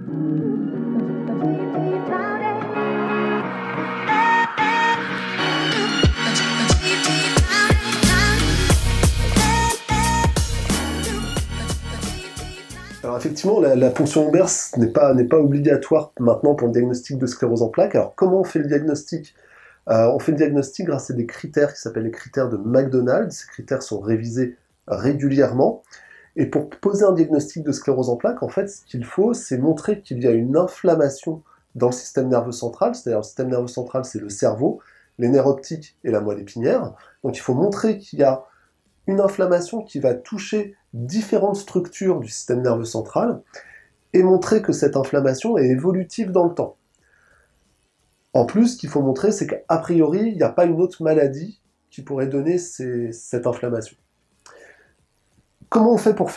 Alors effectivement, la ponction lombaire n'est pas obligatoire maintenant pour le diagnostic de sclérose en plaques. Alors comment on fait le diagnostic? On fait le diagnostic grâce à des critères qui s'appellent les critères de McDonald. Ces critères sont révisés régulièrement. Et pour poser un diagnostic de sclérose en plaques, en fait, ce qu'il faut, c'est montrer qu'il y a une inflammation dans le système nerveux central. C'est-à-dire le système nerveux central, c'est le cerveau, les nerfs optiques et la moelle épinière. Donc il faut montrer qu'il y a une inflammation qui va toucher différentes structures du système nerveux central et montrer que cette inflammation est évolutive dans le temps. En plus, ce qu'il faut montrer, c'est qu'a priori, il n'y a pas une autre maladie qui pourrait donner cette inflammation. Comment on fait pour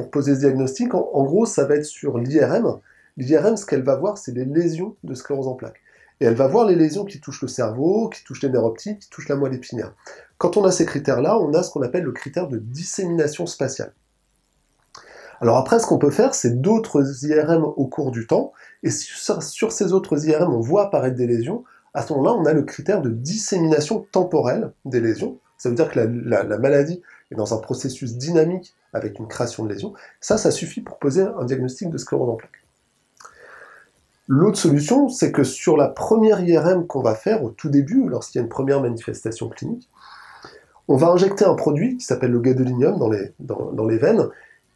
poser ce diagnostic? En gros, ça va être sur l'IRM. L'IRM, ce qu'elle va voir, c'est les lésions de sclérose en plaques. Et elle va voir les lésions qui touchent le cerveau, qui touchent les nerfs optiques, qui touchent la moelle épinière. Quand on a ces critères-là, on a ce qu'on appelle le critère de dissémination spatiale. Alors après, ce qu'on peut faire, c'est d'autres IRM au cours du temps, et sur ces autres IRM, on voit apparaître des lésions. À ce moment-là, on a le critère de dissémination temporelle des lésions. Ça veut dire que la maladie est dans un processus dynamique avec une création de lésions. Ça suffit pour poser un diagnostic de sclérose en plaques. L'autre solution, c'est que sur la première IRM qu'on va faire au tout début, lorsqu'il y a une première manifestation clinique, on va injecter un produit qui s'appelle le gadolinium dans les veines,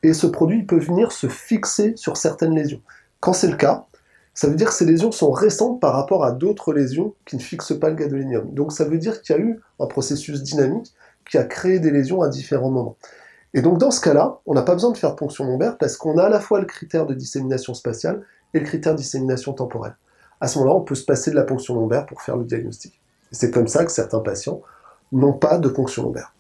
et ce produit peut venir se fixer sur certaines lésions. Quand c'est le cas, ça veut dire que ces lésions sont récentes par rapport à d'autres lésions qui ne fixent pas le gadolinium. Donc ça veut dire qu'il y a eu un processus dynamique qui a créé des lésions à différents moments. Et donc dans ce cas-là, on n'a pas besoin de faire de ponction lombaire parce qu'on a à la fois le critère de dissémination spatiale et le critère de dissémination temporelle. À ce moment-là, on peut se passer de la ponction lombaire pour faire le diagnostic. Et c'est comme ça que certains patients n'ont pas de ponction lombaire.